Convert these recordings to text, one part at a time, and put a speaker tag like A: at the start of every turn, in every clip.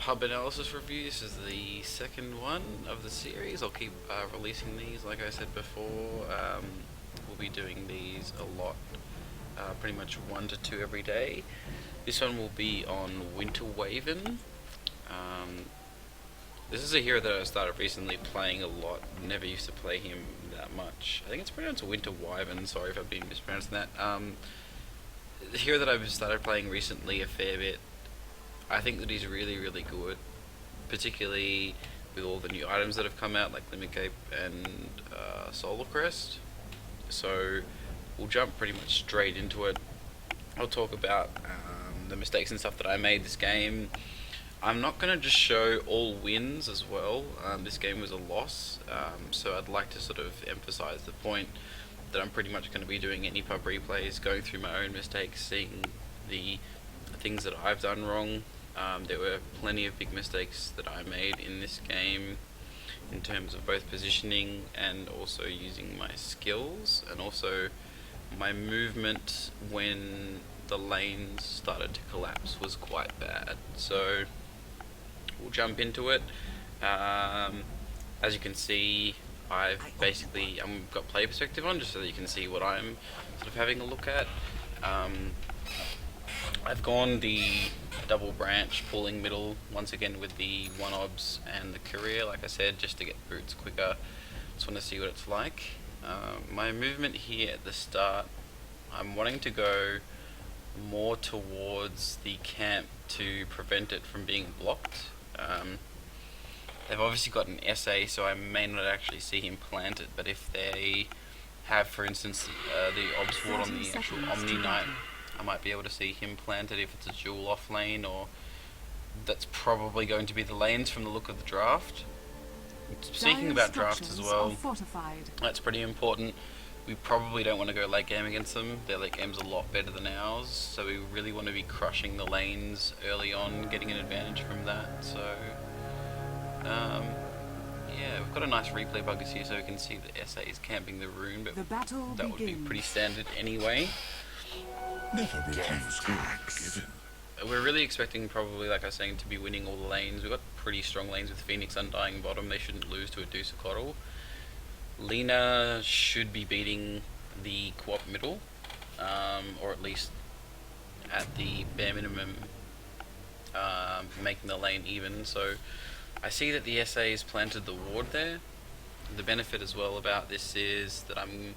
A: pub analysis review. This is the second one of the series. I'll keep releasing these, like I said before. We'll be doing these a lot, pretty much 1 to 2 every day. This one will be on Winter Wyvern. This is a hero that I started recently playing a lot. Never used to play him that much. I think it's pronounced Winter Wyvern. Sorry if I've been mispronouncing that. The hero that I've started playing recently a fair bit. I think that he's really, really good, particularly with all the new items that have come out, like Limit Cape and Solar Crest. So we'll jump pretty much straight into it. I'll talk about the mistakes and stuff that I made this game. I'm not going to just show all wins as well. This game was a loss, so I'd like to sort of emphasize the point that I'm pretty much going to be doing any pub replays, going through my own mistakes, seeing the things that I've done wrong. There were plenty of big mistakes that I made in this game in terms of both positioning and also using my skills, and also my movement when the lanes started to collapse was quite bad. So we'll jump into it. As you can see, I've got player perspective on, just so that you can see what I'm sort of having a look at. I've gone the double branch pulling middle once again with the 1-obs and the career, like I said, just to get boots quicker. Just want to see what it's like. My movement here at the start, I'm wanting to go more towards the camp to prevent it from being blocked. They've obviously got an SA, so I may not actually see him plant it, but if they have, for instance, the obs ward on the actual Omni Knight, I might be able to see him planted if it's a dual off lane, or that's probably going to be the lanes from the look of the draft. Speaking about drafts as well, that's pretty important. We probably don't want to go late game against them. Their late game's a lot better than ours, so we really want to be crushing the lanes early on, getting an advantage from that. So yeah, we've got a nice replay buggers here, so we can see the SA is camping the rune, but that would be pretty standard anyway.
B: Never refuse good given.
A: We're really expecting, probably, like I was saying, to be winning all the lanes. We've got pretty strong lanes with Phoenix Undying bottom. They shouldn't lose to a Deucicotl. Lina should be beating the co-op middle, or at least at the bare minimum making the lane even. So I see that the SA has planted the ward there. The benefit as well about this is that I'm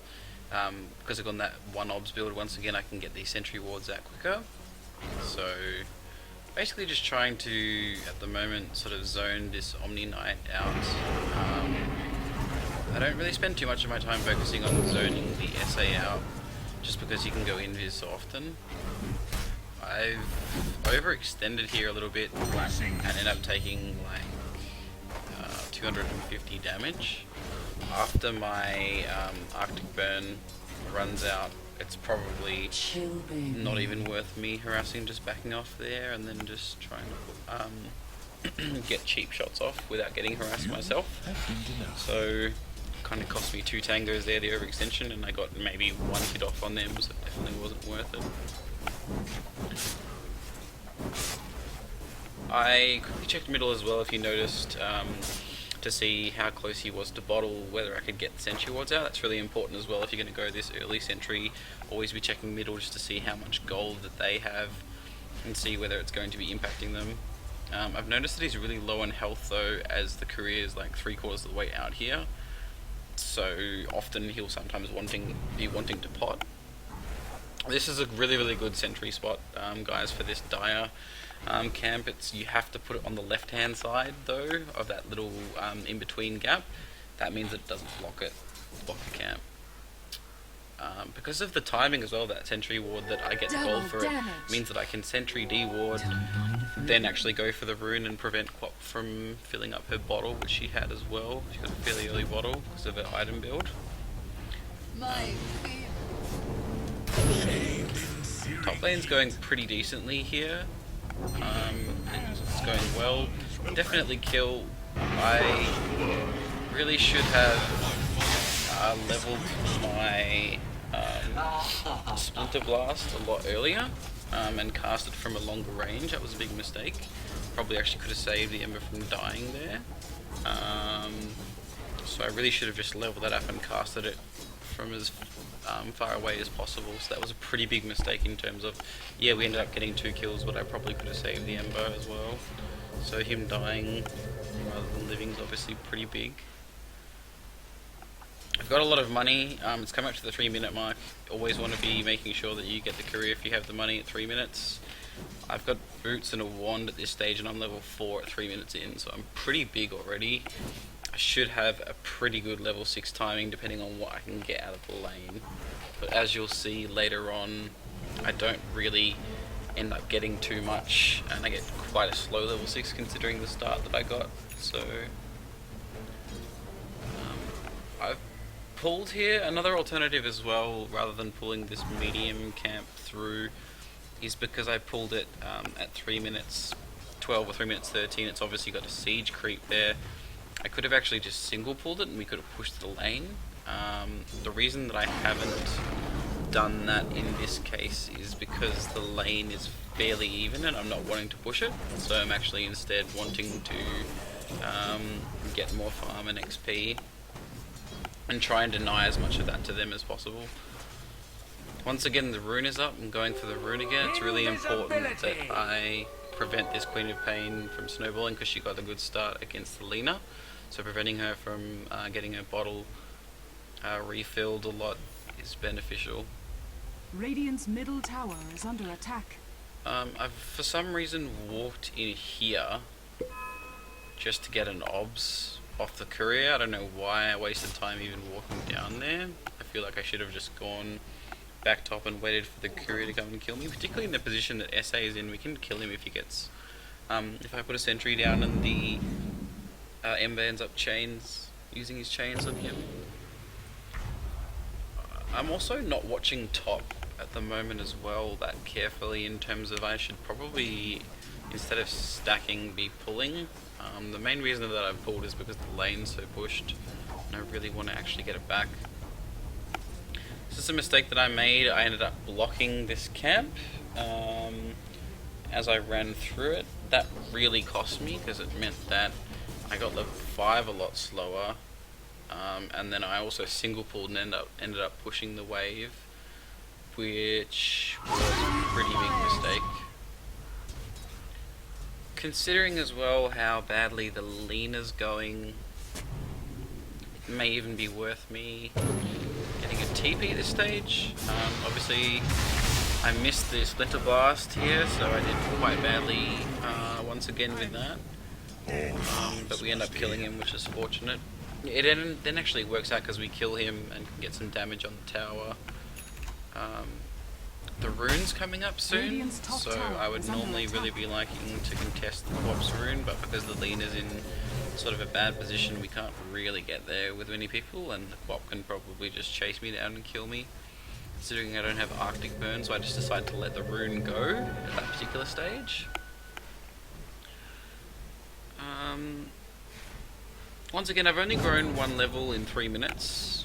A: because I've gone that 1-obs build, once again I can get these sentry wards out quicker. So basically just trying to, at the moment, sort of zone this Omni Knight out. I don't really spend too much of my time focusing on zoning the SA out, just because you can go invis so often. I've overextended here a little bit and end up taking like 250 damage. After my Arctic Burn runs out, it's probably not even worth me harassing, just backing off there and then just trying to get cheap shots off without getting harassed myself. So kind of cost me 2 tangos there, the overextension, and I got maybe 1 hit off on them, so it definitely wasn't worth it. I quickly checked middle as well, if you noticed, to see how close he was to bottle, whether I could get the sentry wards out. That's really important as well. If you're going to go this early sentry, always be checking middle just to see how much gold that they have and see whether it's going to be impacting them. I've noticed that he's really low on health though, as the career is like 3/4 of the way out here, so often he'll sometimes be wanting to pot. This is a really, really good sentry spot, guys, for this dire camp. You have to put it on the left hand side though of that little in between gap. That means it doesn't block the camp. Because of the timing as well, that sentry ward that I get gold for it means that I can sentry D ward, then actually go for the rune and prevent Quap from filling up her bottle, which she had as well. She got a fairly early bottle because of her item build. Top lane's going pretty decently here. It's going well. Definitely kill. I really should have leveled my Splinter Blast a lot earlier. and cast it from a longer range. That was a big mistake. Probably actually could have saved the Ember from dying there. So I really should have just leveled that up and casted it from as far away as possible. So that was a pretty big mistake in terms of, yeah, we ended up getting 2 kills, but I probably could have saved the Ember as well. So him dying rather than living is obviously pretty big. I've got a lot of money. It's come up to the 3-minute mark. Always want to be making sure that you get the career if you have the money at 3 minutes. I've got boots and a wand at this stage, and I'm level 4 at 3 minutes in, so I'm pretty big already. I should have a pretty good level 6 timing depending on what I can get out of the lane. But as you'll see later on, I don't really end up getting too much, and I get quite a slow level 6 considering the start that I got. So I've pulled here. Another alternative as well, rather than pulling this medium camp through, is because I pulled it at 3 minutes 12 or 3 minutes 13. It's obviously got a siege creep there. I could have actually just single pulled it and we could have pushed the lane. The reason that I haven't done that in this case is because the lane is fairly even and I'm not wanting to push it, so I'm actually instead wanting to get more farm and XP and try and deny as much of that to them as possible. Once again, the rune is up. I'm going for the rune again. It's really important that I prevent this Queen of Pain from snowballing because she got a good start against Lena, so preventing her from getting her bottle refilled a lot is beneficial.
C: Radiant's middle tower is under attack.
A: I've for some reason walked in here just to get an obs off the courier. I don't know why I wasted time even walking down there. I feel like I should have just gone back top and waited for the courier to come and kill me, particularly in the position that SA is in. We can kill him if he gets if I put a sentry down and the Ember ends up using his chains on him. I'm also not watching top at the moment as well that carefully, in terms of I should probably, instead of stacking, be pulling. The main reason that I've pulled is because the lane's so pushed and I really want to actually get it back. This is a mistake that I made. I ended up blocking this camp as I ran through it. That really cost me because it meant that I got level 5 a lot slower, and then I also single pulled and ended up pushing the wave, which was a pretty big mistake. Considering as well how badly the Lena's going, it may even be worth me getting a TP at this stage. Obviously I missed the Splinter Blast here, so I did quite badly once again with that. But we end up killing him, which is fortunate. It then actually works out because we kill him and can get some damage on the tower. The rune's coming up soon, so I would normally really be liking to contest the Quap's rune, but because the Lena's in sort of a bad position, we can't really get there with many people, and the Quap can probably just chase me down and kill me. Considering I don't have Arctic Burn, so I just decided to let the rune go at that particular stage. Once again, I've only grown 1 level in 3 minutes,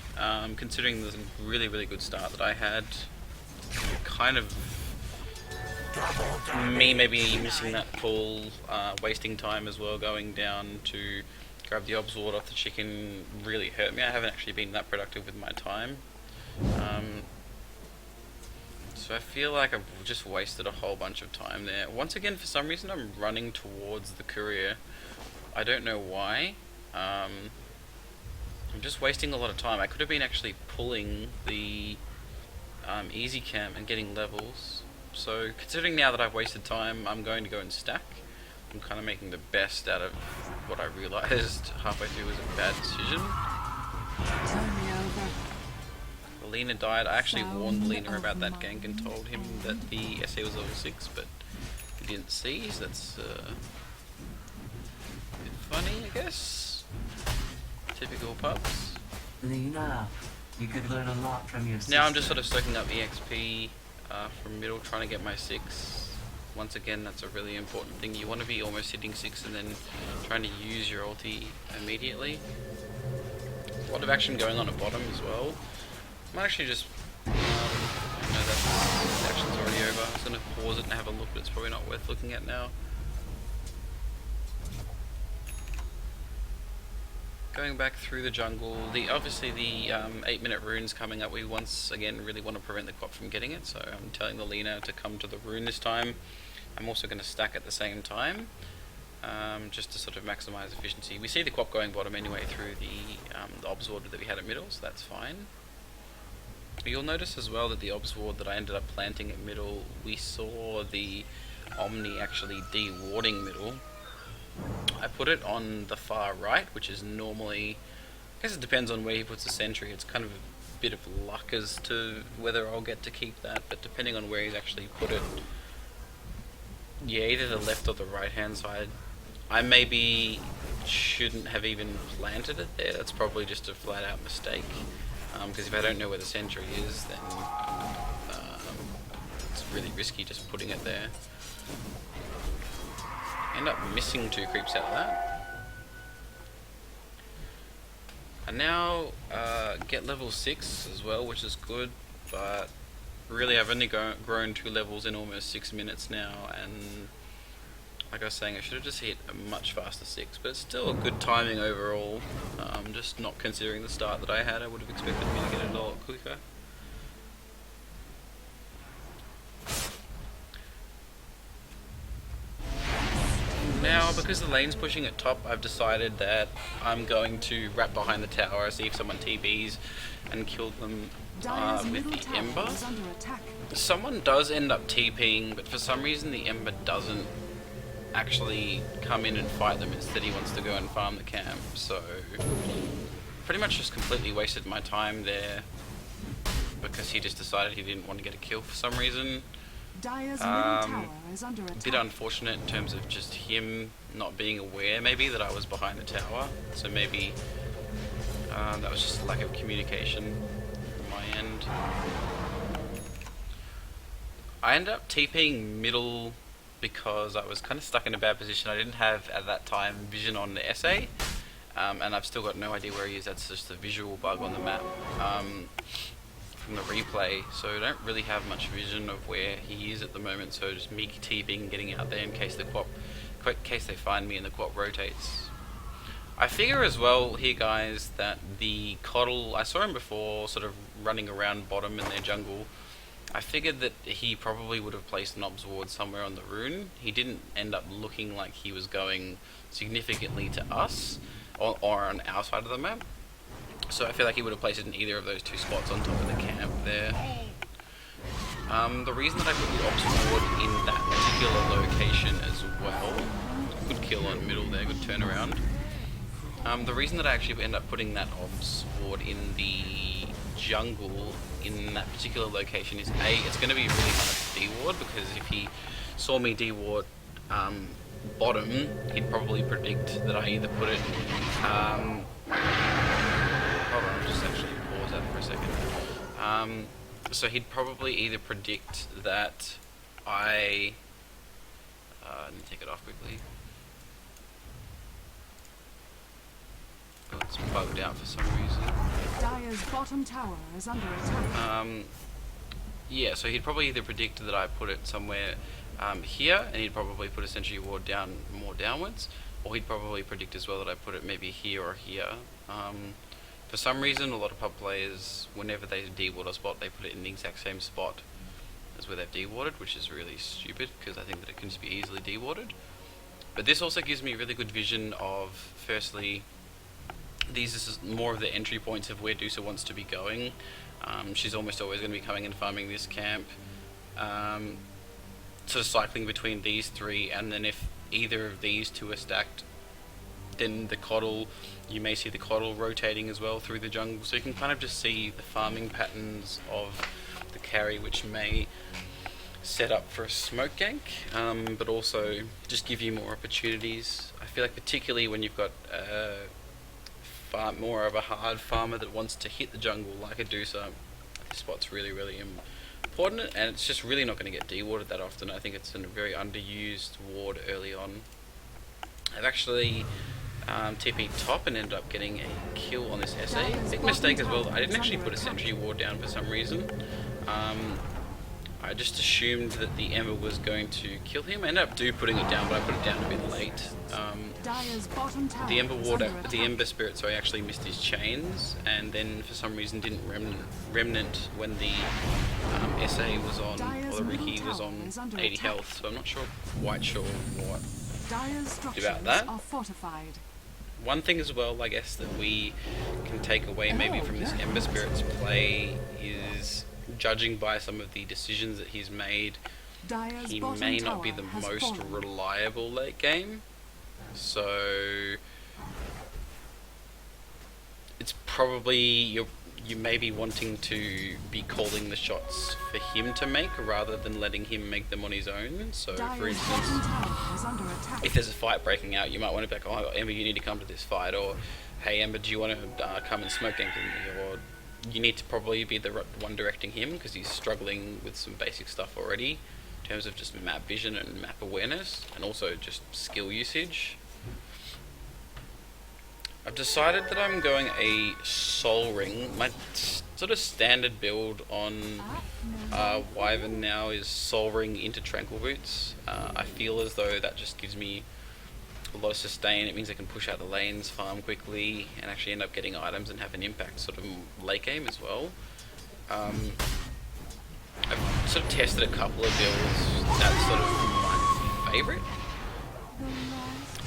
A: considering the really, really good start that I had. Kind of me maybe missing that pull, wasting time as well, going down to grab the obs ward off the chicken really hurt me. I haven't actually been that productive with my time. So I feel like I've just wasted a whole bunch of time there. Once again, for some reason I'm running towards the courier. I don't know why. I'm just wasting a lot of time. I could have been actually pulling the easy camp and getting levels. So considering now that I've wasted time, I'm going to go and stack. I'm kind of making the best out of what I realized halfway through was a bad decision. Lena died. I actually warned Lena about that gank and told him that the SA was level 6, but he didn't see, so that's a bit funny, I guess. Typical pups.
D: Lena, you could learn a lot from your sister.
A: Now I'm just sort of soaking up the XP from middle, trying to get my 6. Once again, that's a really important thing. You want to be almost hitting 6 and then trying to use your ulti immediately. A lot of action going on at bottom as well. I might actually just... no, that action's already over. I was going to pause it and have a look, but it's probably not worth looking at now. Going back through the jungle, obviously the 8-minute rune's coming up. We once again really want to prevent the Quap from getting it, so I'm telling the Lina to come to the rune this time. I'm also going to stack at the same time, just to sort of maximise efficiency. We see the Quap going bottom anyway through the Obs Ward that we had at middle, so that's fine. You'll notice as well that the Obs Ward that I ended up planting at middle, we saw the Omni actually de-warding middle. I put it on the far right, which is normally, I guess it depends on where he puts the sentry. It's kind of a bit of luck as to whether I'll get to keep that, but depending on where he's actually put it, yeah, either the left or the right hand side. I maybe shouldn't have even planted it there. That's probably just a flat out mistake, because if I don't know where the sentry is, then it's really risky just putting it there. End up missing 2 creeps out of that. And now get level 6 as well, which is good, but really I've only grown 2 levels in almost 6 minutes now, and like I was saying, I should have just hit a much faster 6, but it's still a good timing overall. Just not considering the start that I had, I would have expected me to get it a lot quicker. Now, because the lane's pushing at top, I've decided that I'm going to wrap behind the tower, see if someone TBs and kill them with the Ember. Someone does end up TPing, but for some reason the Ember doesn't actually come in and fight them. Instead he wants to go and farm the camp, so pretty much just completely wasted my time there because he just decided he didn't want to get a kill for some reason. A bit unfortunate in terms of just him not being aware maybe that I was behind the tower, so maybe that was just a lack of communication from my end. I ended up TPing middle because I was kind of stuck in a bad position. I didn't have at that time vision on the SA, and I've still got no idea where he is. That's just a visual bug on the map from the replay, so I don't really have much vision of where he is at the moment, so just me TPing and getting out there in case they find me and the Quap rotates. I figure as well here, guys, that the Coddle, I saw him before sort of running around bottom in their jungle. I figured that he probably would have placed an Obs Ward somewhere on the rune. He didn't end up looking like he was going significantly to us or on our side of the map. So I feel like he would have placed it in either of those 2 spots on top of the camp there. The reason that I put the Obs Ward in that particular location as well, good kill on middle there, good turnaround. The reason that I actually end up putting that Obs Ward in the jungle in that particular location is A, it's going to be really hard to de-ward, because if he saw me de-ward bottom, he'd probably predict that I either put it hold on, I'll just actually pause that for a second. So he'd probably either predict that I let me take it off quickly. Oh, it's bugged out for some reason.
C: Dire's bottom tower is under attack.
A: Yeah, so he'd probably either predict that I put it somewhere here, and he'd probably put a sentry ward down more downwards, or he'd probably predict as well that I put it maybe here or here. For some reason, a lot of pub players, whenever they de-ward a spot, they put it in the exact same spot as where they've de-warded, which is really stupid, because I think that it can just be easily de-warded. But this also gives me really good vision of, firstly, these is more of the entry points of where Dusa wants to be going. She's almost always going to be coming and farming this camp. Sort of cycling between these 3, and then if either of these 2 are stacked, then the Coddle, you may see the Coddle rotating as well through the jungle, so you can kind of just see the farming patterns of the carry, which may set up for a smoke gank, but also just give you more opportunities. I feel like particularly when you've got more of a hard farmer that wants to hit the jungle like a Dusa, this spot's really, really important, and it's just really not going to get de-warded that often. I think it's a very underused ward early on. I've actually TP'd top and ended up getting a kill on this SA. Big mistake as well, I didn't actually put a sentry ward down for some reason. I just assumed that the Ember was going to kill him. I ended up putting it down, but I put it down a bit late.
C: Dire's bottom tower
A: The Ember
C: is
A: Ward,
C: under
A: the
C: attack.
A: Ember Spirit, sorry, actually missed his chains, and then for some reason didn't remnant when the SA was on,
C: Dire's
A: or the
C: middle
A: Riki was
C: tower
A: on
C: is under
A: 80
C: attack.
A: health, so I'm not quite sure what.
C: Dire's structures
A: that.
C: are fortified.
A: One thing as well, I guess, that we can take away maybe from this Ember Spirit's play is, judging by some of the decisions that he's made,
C: Dire's
A: he
C: bottom
A: may not be
C: tower
A: the
C: has
A: most
C: fallen.
A: reliable late game. So it's probably you may be wanting to be calling the shots for him to make rather than letting him make them on his own. So for
C: Dire's
A: instance,
C: bottom tower is under attack.
A: if there's a fight breaking out, you might want to be like, oh, Ember, you need to come to this fight, or hey, Ember, do you want to come and smoke gank with me? Or you need to probably be the one directing him because he's struggling with some basic stuff already in terms of just map vision and map awareness, and also just skill usage. I've decided that I'm going a Soul Ring. My sort of standard build on Wyvern now is Soul Ring into Tranquil Boots. I feel as though that just gives me a lot of sustain. It means I can push out the lanes, farm quickly, and actually end up getting items and have an impact sort of late game as well. I've sort of tested a couple of builds. That's sort of my favourite.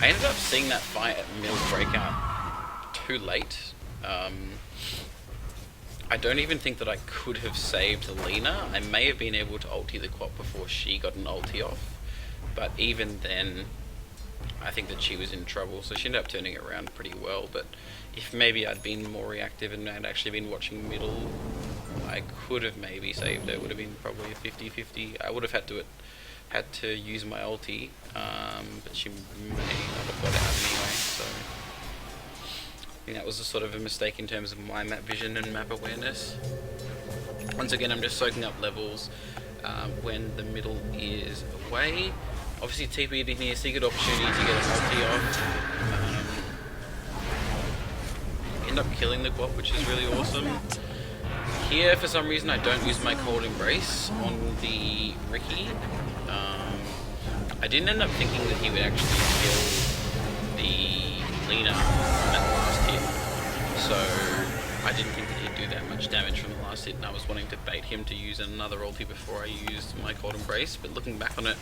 A: I ended up seeing that fight at Mill Breakout too late. I don't even think that I could have saved Lena. I may have been able to ulti the Quap before she got an ulti off, but even then I think that she was in trouble, so she ended up turning it around pretty well. But if maybe I'd been more reactive and I'd actually been watching middle, I could have maybe saved it. It would have been probably a 50-50. I would have had to use my ulti, but she may not have got it out anyway, so I think that was a sort of a mistake in terms of my map vision and map awareness. Once again, I'm just soaking up levels when the middle is away. Obviously TP'd in here, so you get opportunity to get an ulti off. End up killing the Quap, which is really awesome. Here, for some reason, I don't use my Cold Embrace on the Riki. I didn't end up thinking that he would actually kill the Lena on that last hit, so I didn't think that he'd do that much damage from the last hit, and I was wanting to bait him to use another ulti before I used my Cold Embrace, but looking back on it,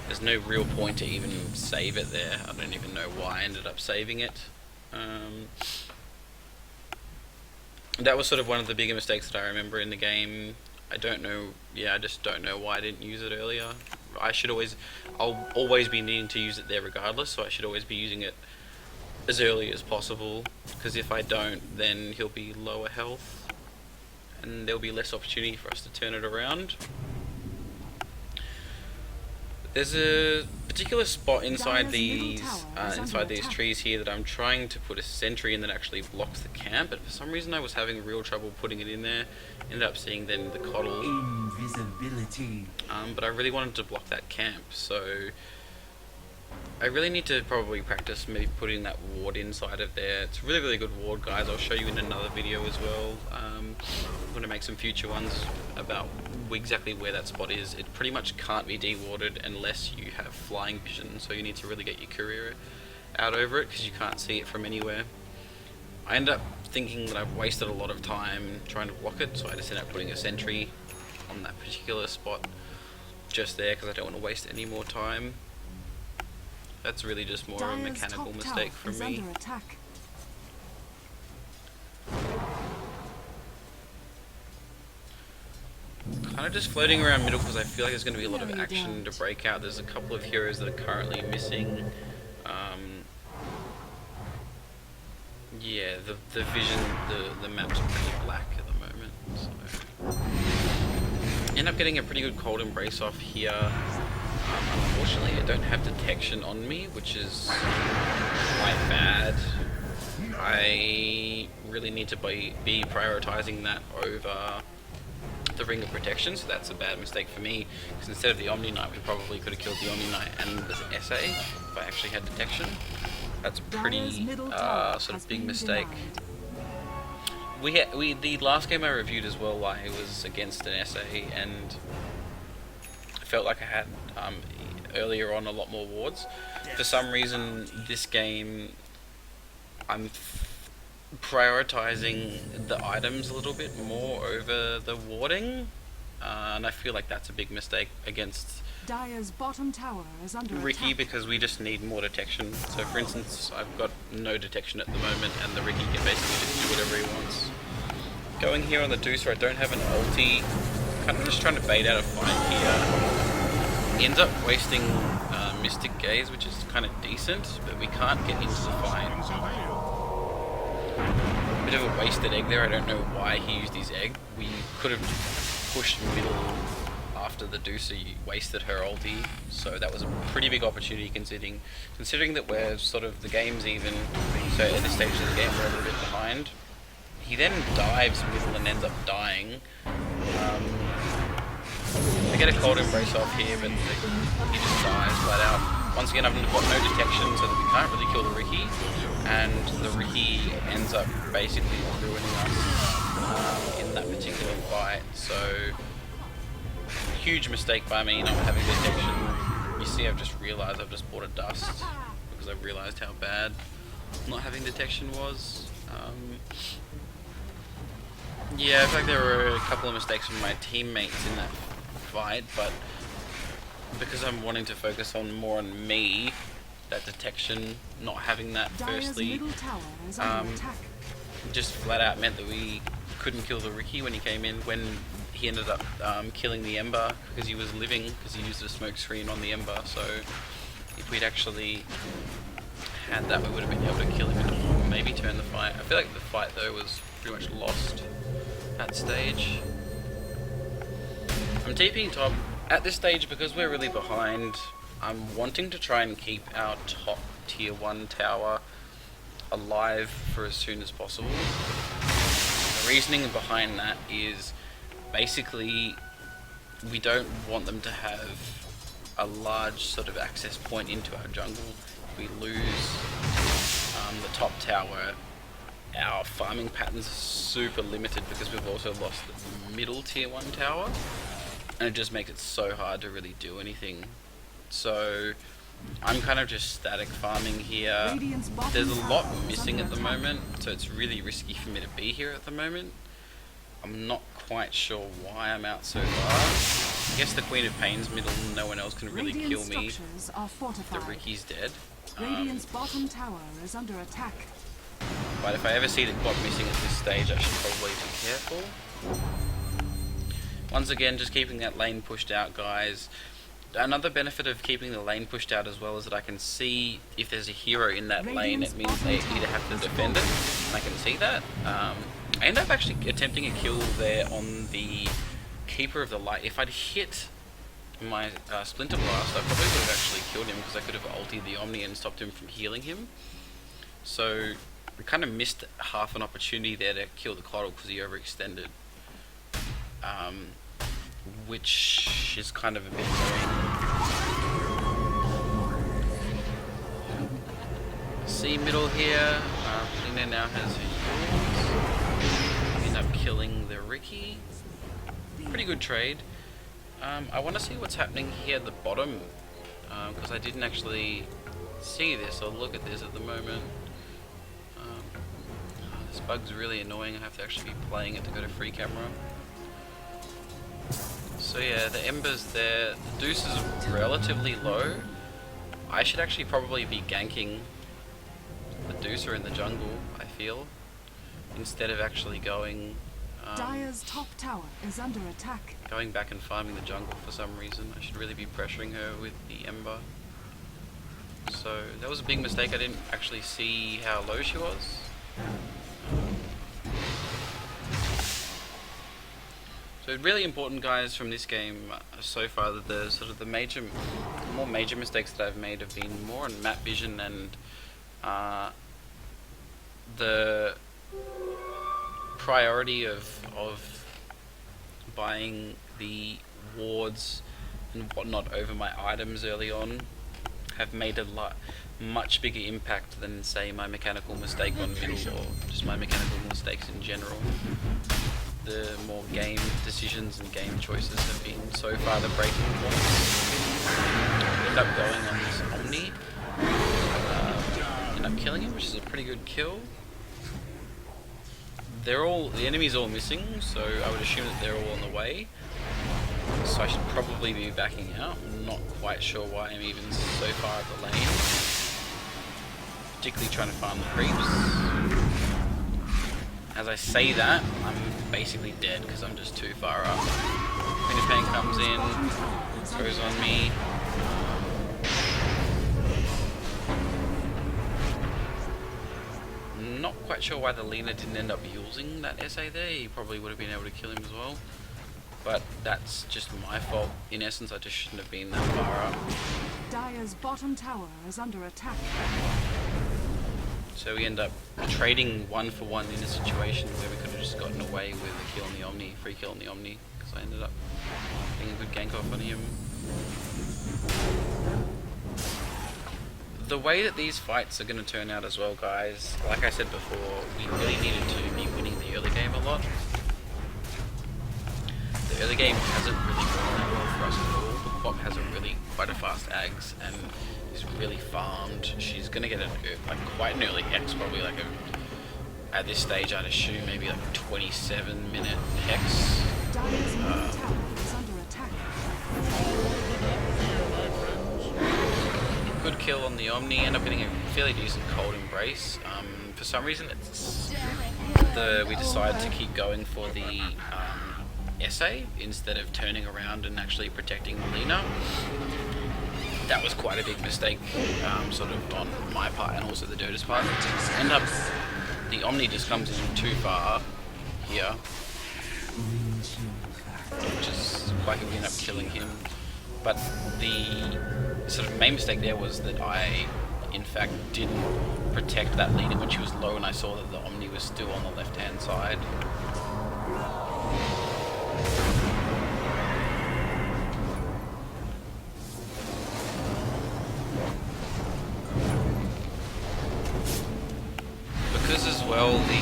A: there's no real point to even save it there. I don't even know why I ended up saving it. That was sort of one of the bigger mistakes that I remember in the game. I don't know, I just don't know why I didn't use it earlier. I'll always be needing to use it there regardless, so I should always be using it as early as possible, because if I don't, then he'll be lower health and there'll be less opportunity for us to turn it around. There's a particular spot inside these trees here that I'm trying to put a sentry in that actually blocks the camp, but for some reason I was having real trouble putting it in there. Ended up seeing then the coddle.
D: Invisibility.
A: But I really wanted to block that camp, so I really need to probably practice maybe putting that ward inside of there. It's a really, really good ward, guys. I'll show you in another video as well. I'm going to make some future ones about exactly where that spot is. It pretty much can't be de-warded unless you have flying vision, so you need to really get your courier out over it because you can't see it from anywhere. I end up thinking that I've wasted a lot of time trying to block it, so I just end up putting a sentry on that particular spot just there because I don't want to waste any more time. That's really just more of a mechanical mistake from me. Kind of just floating around middle because I feel like there's going to be a lot of action to break out. There's a couple of heroes that are currently missing. Yeah, the vision, the map's pretty black at the moment, so end up getting a pretty good Cold Embrace off here. Unfortunately, I don't have detection on me, which is quite bad. I really need to be prioritizing that over the Ring of Protection, so that's a bad mistake for me, because instead of the Omni Knight, we probably could have killed the Omni Knight and the SA if I actually had detection. That's a pretty sort of big mistake. The last game I reviewed as well, I was against an SA, and felt like I had earlier on a lot more wards. For some reason, this game, I'm prioritizing the items a little bit more over the warding, and I feel like that's a big mistake against
C: Dire's bottom tower is under
A: Ricky,
C: attack.
A: because we just need more detection. So for instance, I've got no detection at the moment, and the Ricky can basically just do whatever he wants. Going here on the Deucer, I don't have an ulti, kind of just trying to bait out a fight here. He ends up wasting Mystic Gaze, which is kind of decent, but we can't get into the fight. Bit of a wasted egg there, I don't know why he used his egg. We could have pushed middle after the Deucer wasted her ulti, so that was a pretty big opportunity considering that we're sort of, the game's even, so at this stage of the game we're a little bit behind. He then dives middle and ends up dying. I get a cold embrace off here, but he just dies flat out. Once again, I've got no detection, so that we can't really kill the Ricky, and the Ricky ends up basically ruining us in that particular fight. So, huge mistake by me not having detection. You see, I've just realised I've just bought a dust because I've realised how bad not having detection was. Yeah, in fact there were a couple of mistakes from my teammates in that fight, but because I'm wanting to focus on more on me, that detection, not having that
C: Dire's
A: firstly,
C: middle tower is under attack.
A: just flat out meant that we couldn't kill the Ricky when he came in, when he ended up killing the Ember because he was living, because he used a smoke screen on the Ember. So if we'd actually had that, we would have been able to kill him and maybe turn the fight. I feel like the fight though was pretty much lost at stage. I'm TPing top at this stage because we're really behind. I'm wanting to try and keep our top tier 1 tower alive for as soon as possible. The reasoning behind that is basically we don't want them to have a large sort of access point into our jungle. If we lose the top tower, our farming patterns are super limited because we've also lost the middle tier 1 tower, and it just makes it so hard to really do anything. So I'm kind of just static farming here.
C: Radiant's bottom
A: There's a lot
C: tower is
A: missing
C: under
A: at the
C: attack.
A: moment, so it's really risky for me to be here at the moment. I'm not quite sure why I'm out so far. I guess the Queen of Pain's middle, no one else can really
C: Radiant
A: kill me.
C: structures are
A: The
C: fortified.
A: Ricky's dead.
C: Radiant's bottom tower is under attack.
A: But if I ever see the clock missing at this stage, I should probably be careful. Once again, just keeping that lane pushed out, guys. Another benefit of keeping the lane pushed out as well is that I can see if there's a hero in that lane. It means they either have to defend it, and I can see that. I end up actually attempting a kill there on the Keeper of the Light. If I'd hit my Splinter Blast, I probably would have actually killed him because I could have ultied the Omni and stopped him from healing him. So we kind of missed half an opportunity there to kill the Coddle because he overextended. Which is kind of a bit annoying. See middle here, Lina now has heals. End up killing the Ricky. Pretty good trade. I want to see what's happening here at the bottom, because I didn't actually see this or look at this at the moment. This bug's really annoying. I have to actually be playing it to go to free camera. So yeah, the Ember's there. The Deuce is relatively low. I should actually probably be ganking the Deucer in the jungle, I feel, instead of actually going
C: Dire's top tower is under attack.
A: going back and farming the jungle for some reason. I should really be pressuring her with the Ember. So that was a big mistake. I didn't actually see how low she was. So really important, guys, from this game so far, that the sort of the more major mistakes that I've made have been more on map vision and the priority of buying the wards and whatnot over my items early on have made a much bigger impact than, say, my mechanical mistake on middle or just my mechanical mistakes in general. the more game decisions and game choices have been so far the breaking points. End up going on this Omni. End up killing him, which is a pretty good kill. The enemy's all missing, so I would assume that they're all on the way. So I should probably be backing out. I'm not quite sure why I'm even so far up the lane. Particularly trying to farm the creeps. As I say that, I'm basically dead because I'm just too far up. Queen of Pain comes in, throws on me. Not quite sure why the Lina didn't end up using that SA there. He probably would have been able to kill him as well. But that's just my fault. In essence, I just shouldn't have been that far up.
C: Dire's bottom tower is under attack.
A: So we end up trading 1-for-1 in a situation where we could have just gotten away with a kill on the Omni, free kill on the Omni, because I ended up getting a good gank off on him. The way that these fights are going to turn out as well, guys, like I said before, we really needed to be winning the early game a lot. The early game hasn't really gone that well for us at all. The Quap has quite a fast Ags and is really farmed. She's going to get quite an early Hex, probably at this stage I'd assume maybe like a 27-minute Hex.
C: Dire's middle tower is under attack.
A: Good kill on the Omni, end up getting a fairly decent cold embrace. For some reason we decided to keep going for the SA instead of turning around and actually protecting Lina. That was quite a big mistake, sort of on my part and also the Dota's part. End up, the Omni just comes in too far here, which is quite good. We end up killing him. But the sort of main mistake there was that I, in fact, didn't protect that Lina when she was low, and I saw that the Omni was still on the left-hand side. Because as well, the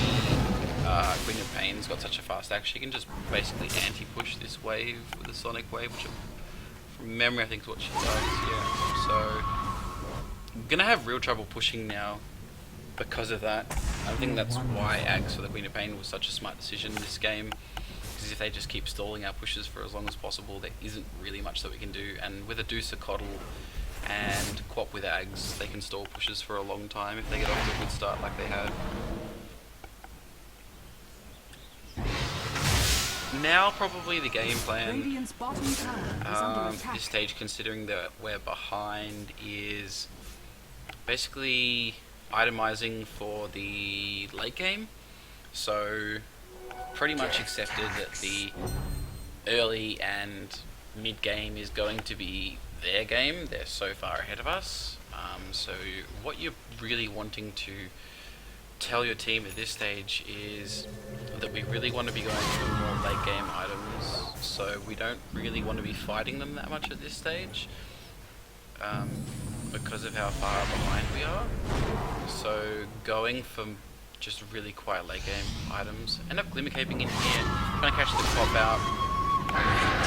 A: Queen of Pain's got such a fast action, she can just basically anti-push this wave with the Sonic Wave, which from memory I think is what she does, yeah. So I'm gonna have real trouble pushing now because of that. I think that's why Ags for the Queen of Pain was such a smart decision in this game, because if they just keep stalling our pushes for as long as possible, there isn't really much that we can do, and with a Deucer Coddle and Quap with Ags, they can stall pushes for a long time if they get off to a good start like they had. Now probably the game plan
C: Radiant's bottom tower is under
A: at
C: attack.
A: this stage, considering that we're behind, is basically itemizing for the late game. So pretty much accepted that the early and mid game is going to be their game. They're so far ahead of us. So what you're really wanting to tell your team at this stage is that we really want to be going for more late game items, so we don't really want to be fighting them that much at this stage, because of how far behind we are. So going for just really quiet late game items. End up Glimmer Caping in here, trying to catch the Quap out,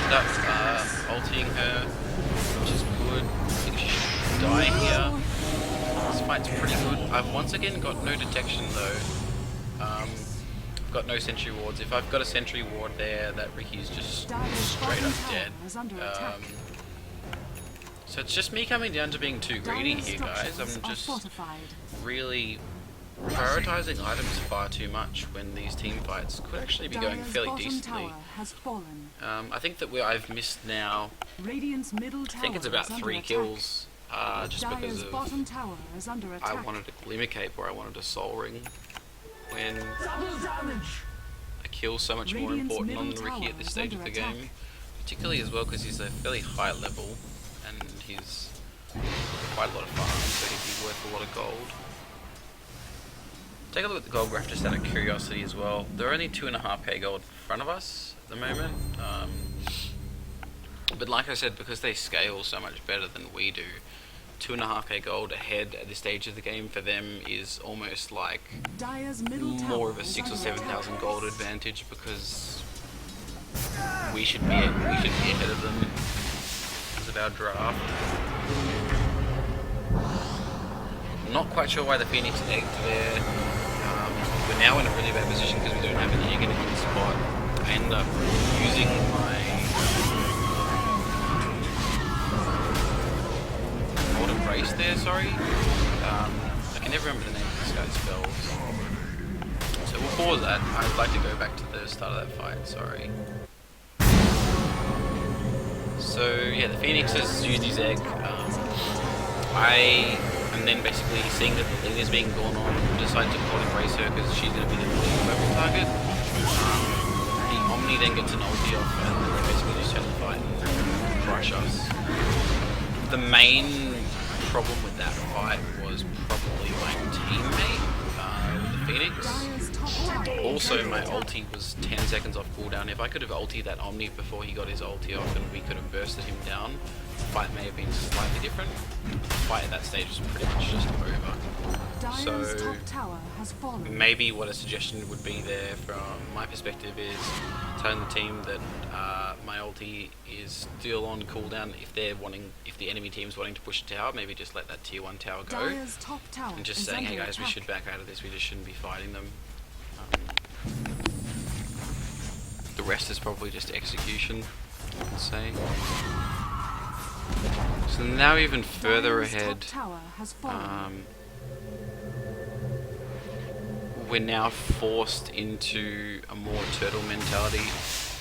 A: end up ulting her, which is good. I think she should die here. This fight's pretty good. I've once again got no detection though. I've got no sentry wards. If I've got a sentry ward there, that Ricky's just straight up dead. So it's just me coming down to being too greedy here, guys. I'm just really prioritizing items far too much when these team fights could actually be going fairly decently. I think that I've missed now, I think it's about 3 kills. Just because of I wanted a Glimmer Cape or I wanted a Soul Ring, when a kill's so much more important on the Ricky at this stage of the game, particularly as well because he's a fairly high level and he's quite a lot of farm, so he'd be worth a lot of gold. Take a look at the gold graph just out of curiosity as well. They're only 2.5k gold in front of us at the moment. But like I said, because they scale so much better than we do, 2.5k gold ahead at this stage of the game for them is almost like
C: Dire's middle tower
A: more of a
C: is
A: 6 or
C: under
A: 7,000
C: attack.
A: gold advantage, because we should be ahead of them because of our draft. Not quite sure why the Phoenix egged there. We're now in a really bad position because we don't have an egg in a good spot. I ended up using my Golden Brace there, sorry. I can never remember the name of this guy's spells. So we'll pause that. I'd like to go back to the start of that fight, sorry. So yeah, the Phoenix has used his egg. I am then basically seeing that the lead is being gone on, decided to Golden Brace her because she's going to be the perfect target. The Omni then gets an ulti off and then they basically just turn the fight and crush us. The main problem with that fight was probably my teammate, the Phoenix.
C: Dire's top tower.
A: Also, my ulti was 10 seconds off cooldown. If I could have ultied that Omni before he got his ulti off and we could have bursted him down, the fight may have been slightly different. The fight at that stage was pretty much just over.
C: Dire's
A: So
C: top tower has fallen.
A: maybe what a suggestion would be there from my perspective is telling the team that my ulti is still on cooldown. If the enemy team's wanting to push a tower, maybe just let that tier 1 tower go.
C: Dire's top tower
A: And just
C: is
A: saying, hey
C: under
A: guys, we
C: attack.
A: should back out of this, we just shouldn't be fighting them. The rest is probably just execution, I would say. So now even further
C: Dire's
A: ahead,
C: top tower has fallen.
A: we're now forced into a more turtle mentality.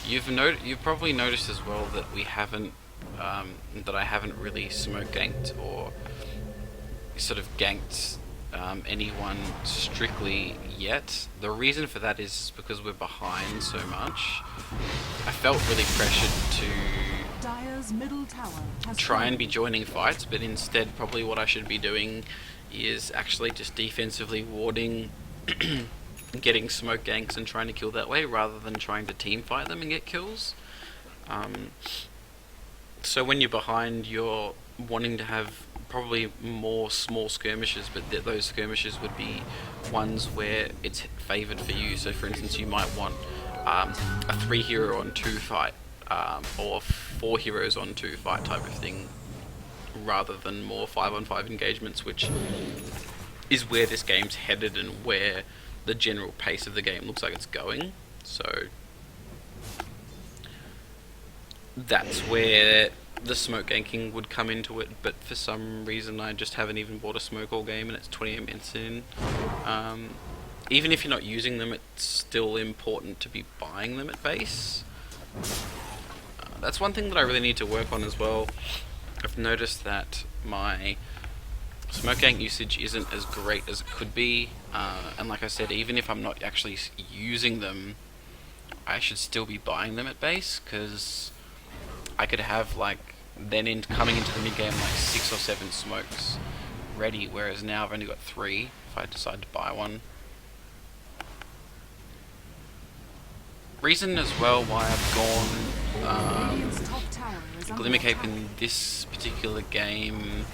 A: You've probably noticed as well that we haven't, that I haven't really smoke ganked or sort of ganked anyone strictly yet. The reason for that is because we're behind so much. I felt really pressured to
C: Dire's middle tower has
A: try and
C: fallen.
A: be joining fights, but instead probably what I should be doing is actually just defensively warding, getting smoke ganks and trying to kill that way rather than trying to team fight them and get kills. So when you're behind, you're wanting to have probably more small skirmishes, but those skirmishes would be ones where it's favoured for you. So for instance, you might want a 3 hero on 2 fight, or 4 heroes on 2 fight type of thing, rather than more 5 on 5 engagements, which is where this game's headed and where the general pace of the game looks like it's going. So that's where the smoke ganking would come into it, but for some reason I just haven't even bought a smoke all game and it's 28 minutes in. Even if you're not using them, it's still important to be buying them at base. That's one thing that I really need to work on as well. I've noticed that my smoke gank usage isn't as great as it could be, and like I said, even if I'm not actually using them, I should still be buying them at base, because I could have coming into the mid game 6 or 7 smokes ready, whereas now I've only got 3 if I decide to buy one. Reason as well why I've gone
C: Radiant's top tower is under
A: Glimmer Cape
C: attack.
A: in this particular game,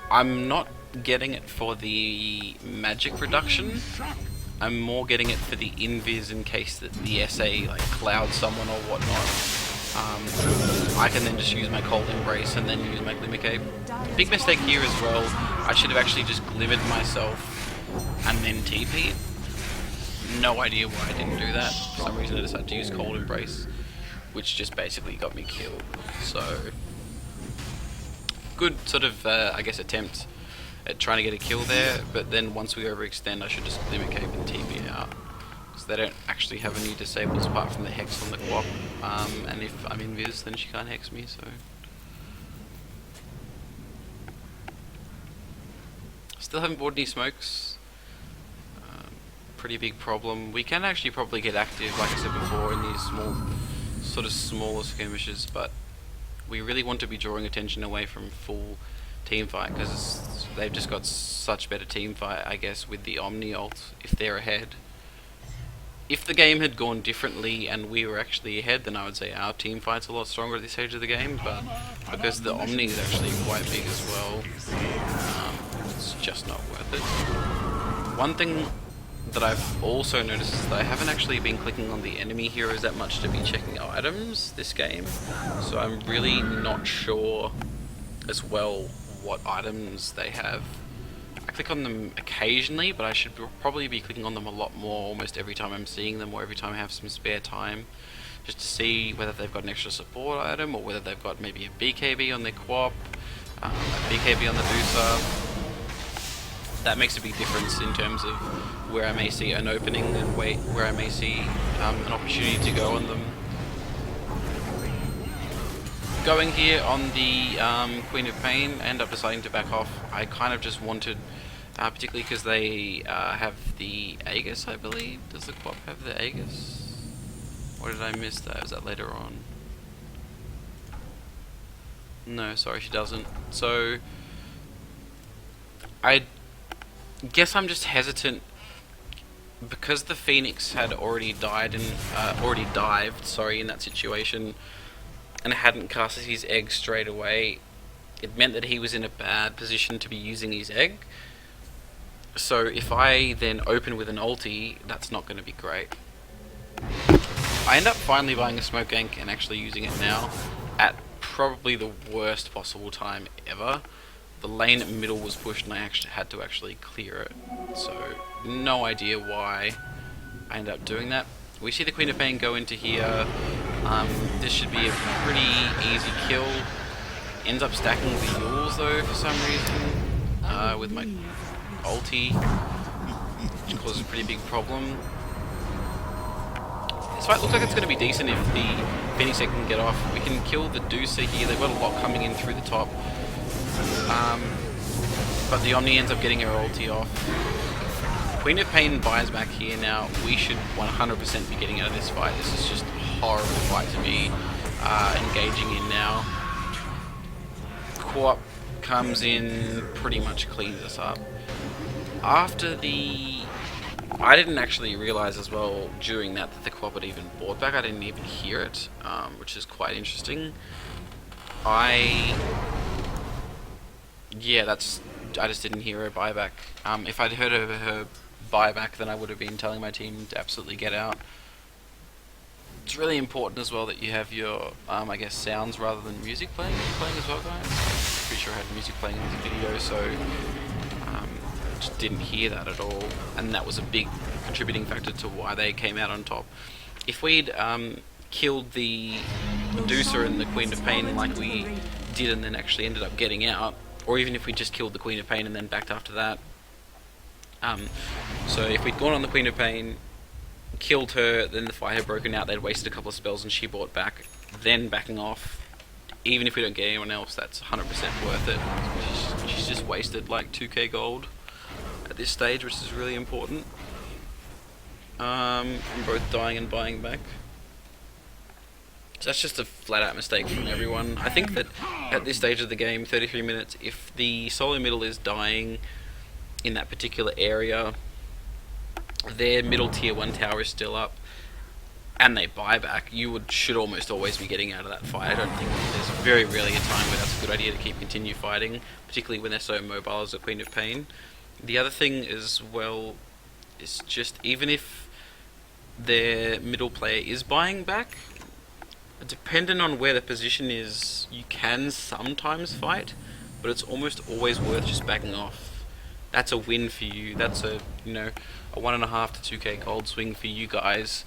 A: I'm not getting it for the magic reduction. I'm more getting it for the invis in case that the SA clouds someone or whatnot. I can then just use my Cold Embrace and then use my Glimmer Cape. Big mistake here as well. I should have actually just glimmered myself and then TP'd. No idea why I didn't do that. For some reason I decided to use Cold Embrace, which just basically got me killed. So good sort of, I guess, attempt at trying to get a kill there, but then once we overextend I should just Glimmer Cape and TP out, because they don't actually have any disables apart from the Hex on the Quap, and if I'm invis then she can't Hex me, so... Still haven't bought any smokes. Pretty big problem. We can actually probably get active, like I said before, in these smaller skirmishes, but we really want to be drawing attention away from full team fight, because they've just got such better team fight, I guess, with the Omni ult if they're ahead. if the game had gone differently and we were actually ahead, then I would say our team fight's a lot stronger at this stage of the game, but because the Omni is actually quite big as well, it's just not worth it. One thing that I've also noticed is that I haven't actually been clicking on the enemy heroes that much to be checking out items this game, so I'm really not sure as well what items they have. I click on them occasionally, but I should probably be clicking on them a lot more almost every time I'm seeing them or every time I have some spare time, just to see whether they've got an extra support item or whether they've got maybe a BKB on their Quap, a BKB on the Doocer. That makes a big difference in terms of where I may see an opening and where I may see an opportunity to go on them. Going here on the Queen of Pain, I end up deciding to back off. I kind of just wanted, particularly because they have the Aegis, I believe. Does the Quap have the Aegis? Or did I miss that? Was that later on? No, sorry, she doesn't. So I guess I'm just hesitant because the Phoenix had already died and dived in that situation, and hadn't casted his egg straight away. It meant that he was in a bad position to be using his egg. So if I then open with an ulti, that's not going to be great. I end up finally buying a smoke gank and actually using it now at probably the worst possible time ever. The lane middle was pushed and I actually had to clear it. So no idea why I ended up doing that. We see the Queen of Pain go into here. This should be a pretty easy kill. Ends up stacking the Yules though for some reason with my ulti, which causes a pretty big problem. This fight looks like it's going to be decent if the Phoenix egg can get off. We can kill the Doocer here. They've got a lot coming in through the top. But the Omni ends up getting her ulti off. Queen of Pain buys back here now. We should 100% be getting out of this fight. This is just a horrible fight to be engaging in now. Quap comes in, pretty much cleans us up. After the... I didn't actually realise as well during that the Quap had even bought back. I didn't even hear it, which is quite interesting. Yeah, I just didn't hear her buyback. If I'd heard of her buyback, then I would have been telling my team to absolutely get out. It's really important as well that you have your, I guess, sounds rather than music playing as well, guys. Pretty sure I had music playing in this video, so just didn't hear that at all, and that was a big contributing factor to why they came out on top. If we'd killed the Medusa and the Queen of Pain like we did and then actually ended up getting out, or even if we just killed the Queen of Pain and then backed after that. So if we'd gone on the Queen of Pain, killed her, then the fight had broken out, they'd wasted a couple of spells and she bought back, then backing off, even if we don't get anyone else, that's 100% worth it. She's just wasted like 2k gold at this stage, which is really important. From both dying and buying back. So that's just a flat out mistake from everyone. I think that at this stage of the game, 33 minutes, if the solo middle is dying in that particular area, their middle tier 1 tower is still up, and they buy back, you should almost always be getting out of that fight. I don't think there's very rarely a time where that's a good idea to continue fighting, particularly when they're so mobile as the Queen of Pain. The other thing as well is just, even if their middle player is buying back, depending on where the position is, you can sometimes fight, but it's almost always worth just backing off. That's a win for you. That's a 1.5 to 2k gold swing for you guys,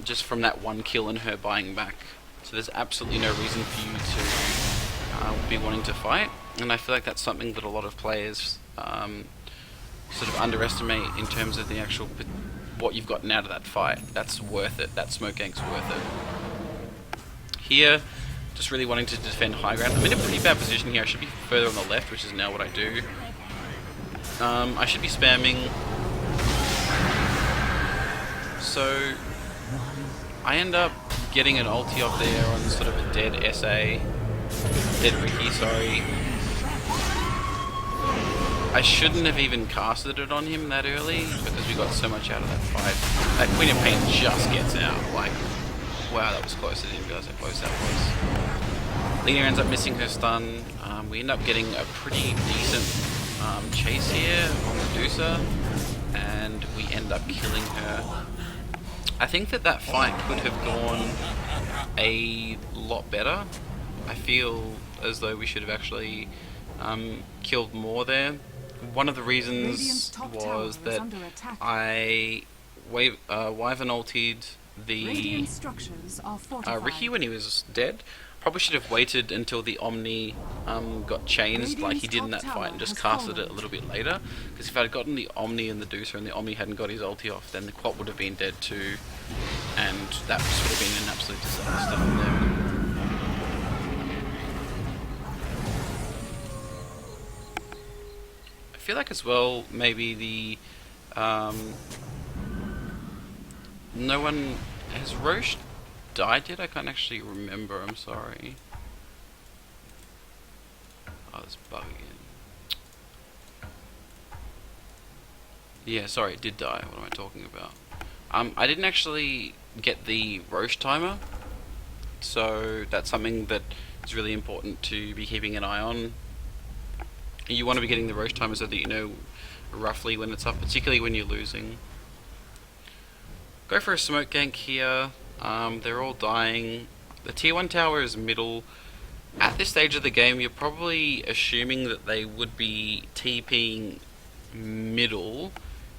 A: just from that one kill and her buying back. So there's absolutely no reason for you to be wanting to fight, and I feel like that's something that a lot of players sort of underestimate in terms of the actual what you've gotten out of that fight. That's worth it. That smoke gank's worth it. Here, just really wanting to defend high ground. I'm in a pretty bad position here. I should be further on the left, which is now what I do. I should be spamming. So I end up getting an ulti off there on sort of a dead Ricky, sorry. I shouldn't have even casted it on him that early because we got so much out of that fight. That Queen of Pain just gets out. Like, wow, that was close. I didn't realize how close that was. Lena ends up missing her stun. We end up getting a pretty decent chase here on Medusa, and we end up killing her. I think that fight could have gone a lot better. I feel as though we should have actually killed more there. One of the reasons was that Wyvern ultied the Ricky when he was dead. Probably should have waited until the Omni got changed like he did in that fight and just casted it a little bit later. Because if I had gotten the Omni and the Deucer and the Omni hadn't got his ulti off, then the Quap would have been dead too. And that would have been an absolute disaster for them. I feel like as well, maybe the... no one... Has Roche died yet? I can't actually remember, I'm sorry. Oh, this bug again. Yeah, sorry, it did die. What am I talking about? I didn't actually get the Roche timer, so that's something that is really important to be keeping an eye on. You want to be getting the Roche timer so that you know roughly when it's up, particularly when you're losing. Go for a smoke gank here. They're all dying. The tier 1 tower is middle. At this stage of the game, you're probably assuming that they would be TPing middle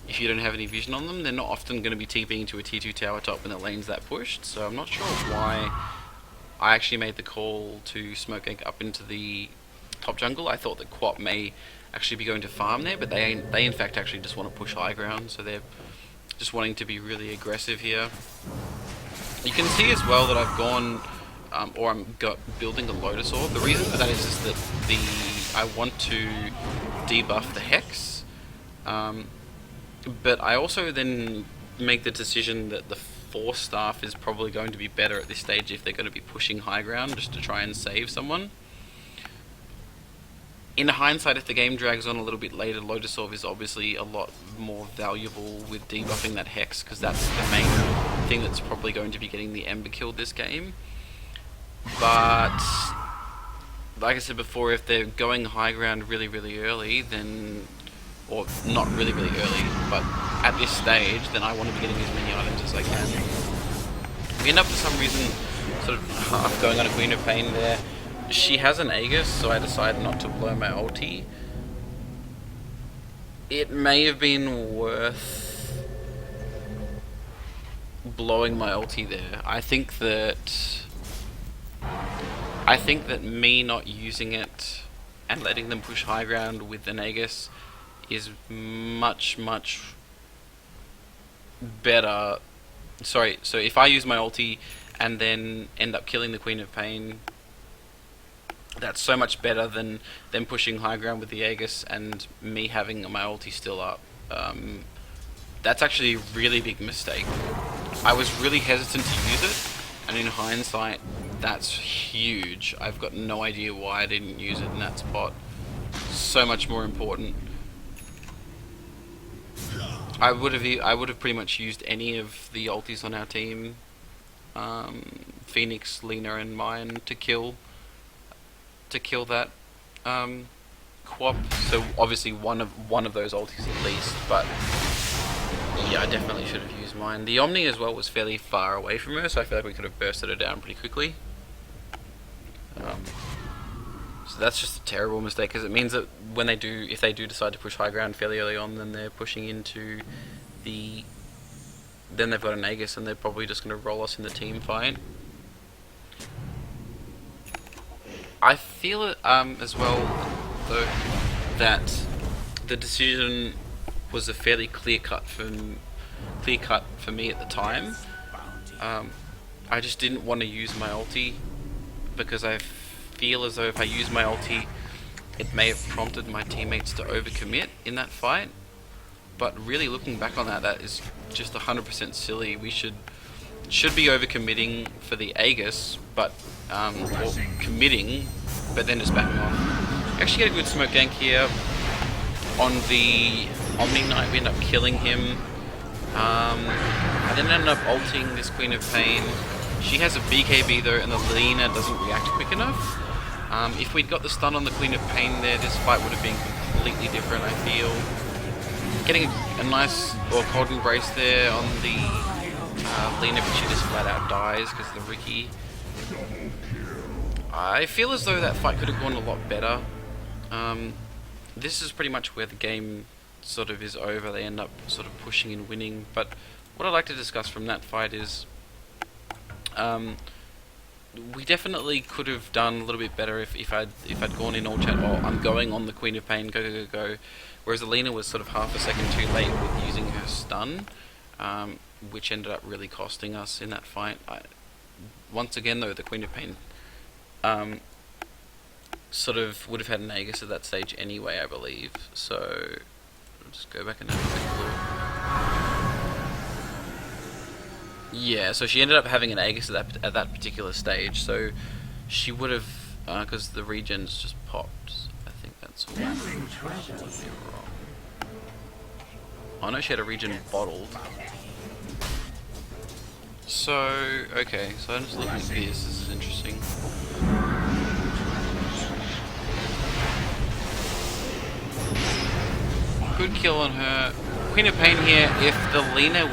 A: if you don't have any vision on them. They're not often going to be TPing to a tier 2 tower top when the lane's that pushed, so I'm not sure why I actually made the call to smoke gank up into the top jungle. I thought that Quap may actually be going to farm there, but they in fact actually just want to push high ground, so they're just wanting to be really aggressive here. You can see as well that I've gone, or I'm building a Lotus Orb. The reason for that is that I want to debuff the Hex, but I also then make the decision that the Force Staff is probably going to be better at this stage if they're going to be pushing high ground just to try and save someone. In hindsight, if the game drags on a little bit later, Lotus Orb is obviously a lot more valuable with debuffing that Hex, because that's the main thing that's probably going to be getting the Ember killed this game. But, like I said before, if they're going high ground really, really early, then... or not really, really early, but at this stage, then I want to be getting as many items as I can. We end up, for some reason, sort of half going on a Queen of Pain there. She has an Aegis, so I decided not to blow my ulti. It may have been worth blowing my ulti there. I think that me not using it and letting them push high ground with an Aegis is much, much better. Sorry, so if I use my ulti and then end up killing the Queen of Pain, that's so much better than them pushing high ground with the Aegis and me having my ulti still up. That's actually a really big mistake. I was really hesitant to use it, and in hindsight, that's huge. I've got no idea why I didn't use it in that spot. So much more important. I would have pretty much used any of the ultis on our team, Phoenix, Lena, and mine, to kill that Quap. So obviously one of those ultis at least, but yeah, I definitely should have used mine. The Omni as well was fairly far away from her, so I feel like we could have bursted her down pretty quickly. So that's just a terrible mistake, because it means that when if they do decide to push high ground fairly early on, then they're pushing into then they've got an Aegis and they're probably just going to roll us in the team fight. I feel as well, though, that the decision was a fairly clear cut for me at the time. I just didn't want to use my ulti because I feel as though if I use my ulti, it may have prompted my teammates to overcommit in that fight. But really, looking back on that, that is just 100% silly. We should be overcommitting for the Aegis, but or committing, but then just backing off. Actually get a good smoke gank here. On the Omni Knight, we end up killing him. I then end up ulting this Queen of Pain. She has a BKB though, and the Lena doesn't react quick enough. If we'd got the stun on the Queen of Pain there, this fight would have been completely different, I feel. Getting a nice cold embrace there on the Lena, but she just flat out dies because of the Riki. I feel as though that fight could have gone a lot better. This is pretty much where the game sort of is over. They end up sort of pushing and winning. But what I'd like to discuss from that fight is we definitely could have done a little bit better if I'd gone in all chat. Oh, I'm going on the Queen of Pain, go go go go. Whereas Alina was sort of half a second too late with using her stun, which ended up really costing us in that fight. Once again though, the Queen of Pain sort of would have had an Aegis at that stage anyway, I believe. So I'll just go back and have a quick look. Yeah, so she ended up having an Aegis at that particular stage. So she would have, because the regens just popped. I think that's all. Oh no, she had a regen bottled. So, okay, so I'm just looking at this is interesting. Good kill on her. Queen of Pain here, if the Lena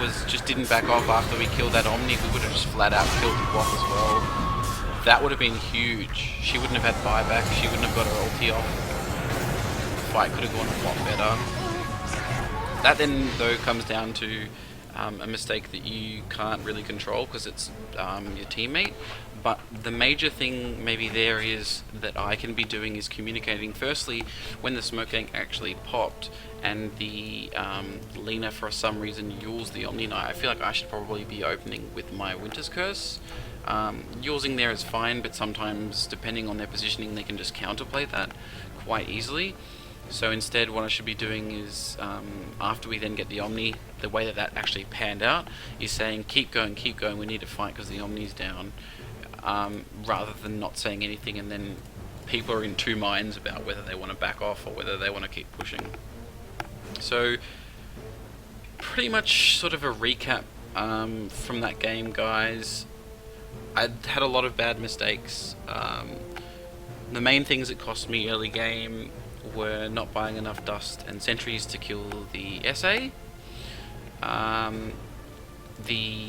A: didn't back off after we killed that Omni, we would have just flat out killed the Guap as well. That would have been huge. She wouldn't have had buyback, she wouldn't have got her ulti off. The fight could have gone a lot better. That then, though, comes down to a mistake that you can't really control because it's your teammate. But the major thing maybe there is that I can be doing is communicating. Firstly, when the smoke gank actually popped and the Lena for some reason used the Omni Knight, I feel like I should probably be opening with my Winter's Curse. Using there is fine, but sometimes depending on their positioning they can just counterplay that quite easily. So instead what I should be doing is, after we then get the Omni, the way that actually panned out is saying keep going, we need to fight because the Omni's down, rather than not saying anything and then people are in two minds about whether they want to back off or whether they want to keep pushing. So pretty much sort of a recap from that game, guys. I had a lot of bad mistakes. The main things that cost me early game were not buying enough dust and sentries to kill the SA. The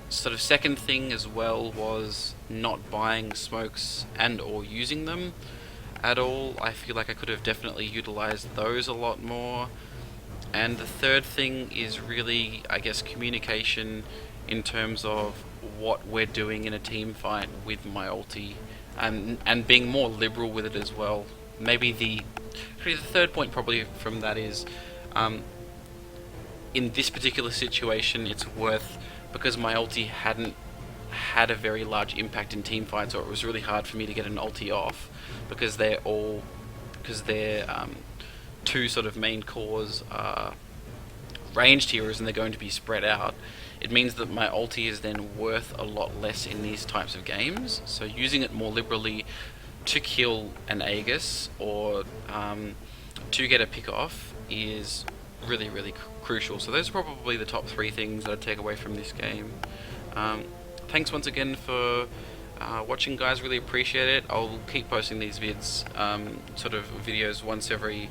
A: sort of second thing as well was not buying smokes and or using them at all. I feel like I could have definitely utilized those a lot more. And the third thing is really, I guess, communication in terms of what we're doing in a team fight with my ulti, and being more liberal with it as well. Maybe the third point probably from that is, in this particular situation it's worth, because my ulti hadn't had a very large impact in team fights, or it was really hard for me to get an ulti off, because their two sort of main cores are ranged heroes and they're going to be spread out. It means that my ulti is then worth a lot less in these types of games, so using it more liberally to kill an Aegis or to get a pick off is really, really crucial. So those are probably the top three things that I'd take away from this game. Thanks once again for watching, guys. Really appreciate it. I'll keep posting these vids, sort of videos once every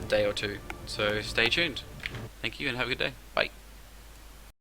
A: day or two, so stay tuned. Thank you and have a good day. Bye.